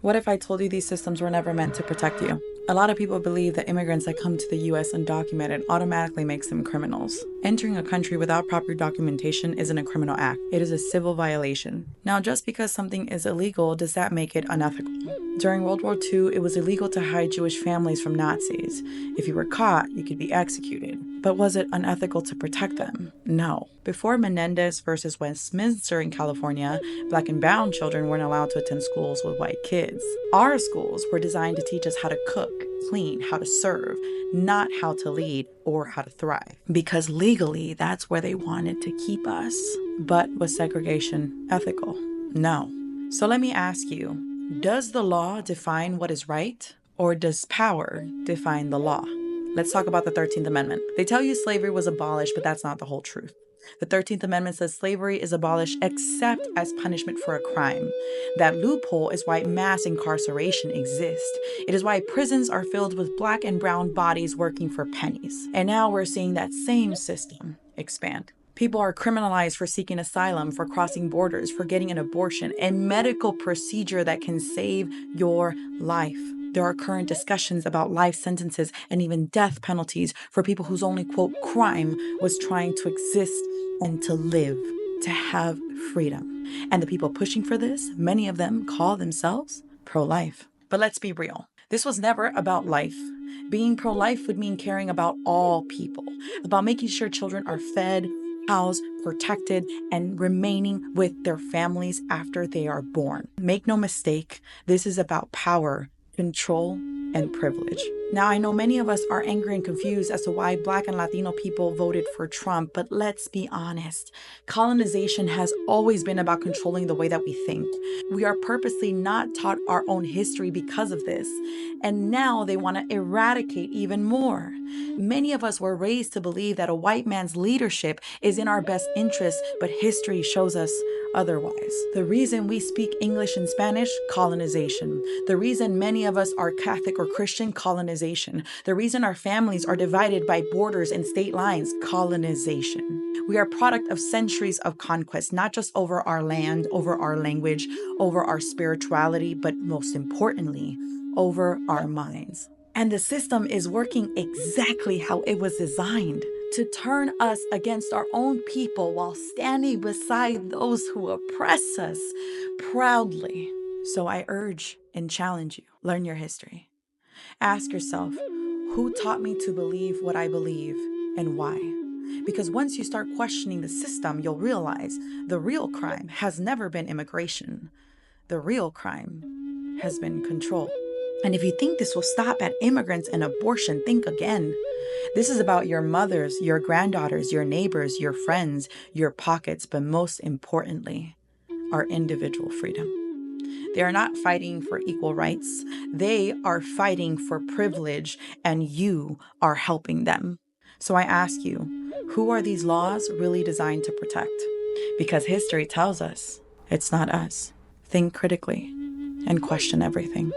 What if I told you these systems were never meant to protect you? A lot of people believe that immigrants that come to the US undocumented automatically makes them criminals. Entering a country without proper documentation isn't a criminal act. It is a civil violation. Now, just because something is illegal, does that make it unethical? During World War II, it was illegal to hide Jewish families from Nazis. If you were caught, you could be executed. But was it unethical to protect them? No. Before Menendez versus Westminster in California, Black and brown children weren't allowed to attend schools with white kids. Our schools were designed to teach us how to cook, clean, how to serve, not how to lead or how to thrive. Because legally, that's where they wanted to keep us. But was segregation ethical? No. So let me ask you, does the law define what is right, or does power define the law? Let's talk about the 13th Amendment. They tell you slavery was abolished, but that's not the whole truth. The 13th Amendment says slavery is abolished except as punishment for a crime. That loophole is why mass incarceration exists. It is why prisons are filled with Black and brown bodies working for pennies. And now we're seeing that same system expand. People are criminalized for seeking asylum, for crossing borders, for getting an abortion, a medical procedure that can save your life. There are current discussions about life sentences and even death penalties for people whose only, quote, crime was trying to exist and to live, to have freedom. And the people pushing for this, many of them call themselves pro-life. But let's be real. This was never about life. Being pro-life would mean caring about all people, about making sure children are fed, housed, protected, and remaining with their families after they are born. Make no mistake, this is about power, control, and privilege. Now, I know many of us are angry and confused as to why Black and Latino people voted for Trump, but let's be honest. Colonization has always been about controlling the way that we think. We are purposely not taught our own history because of this, and now they want to eradicate even more. Many of us were raised to believe that a white man's leadership is in our best interest, but history shows us otherwise. The reason we speak English and Spanish, colonization. The reason many of us are Catholic or Christian, colonization. The reason our families are divided by borders and state lines, colonization. We are a product of centuries of conquest, not just over our land, over our language, over our spirituality, but most importantly, over our minds. And the system is working exactly how it was designed, to turn us against our own people while standing beside those who oppress us proudly. So I urge and challenge you, learn your history. Ask yourself, who taught me to believe what I believe and why? Because once you start questioning the system, you'll realize the real crime has never been immigration. The real crime has been control. And if you think this will stop at immigrants and abortion, think again. This is about your mothers, your granddaughters, your neighbors, your friends, your pockets, but most importantly, our individual freedom. They are not fighting for equal rights. They are fighting for privilege, and you are helping them. So I ask you, who are these laws really designed to protect? Because history tells us it's not us. Think critically and question everything.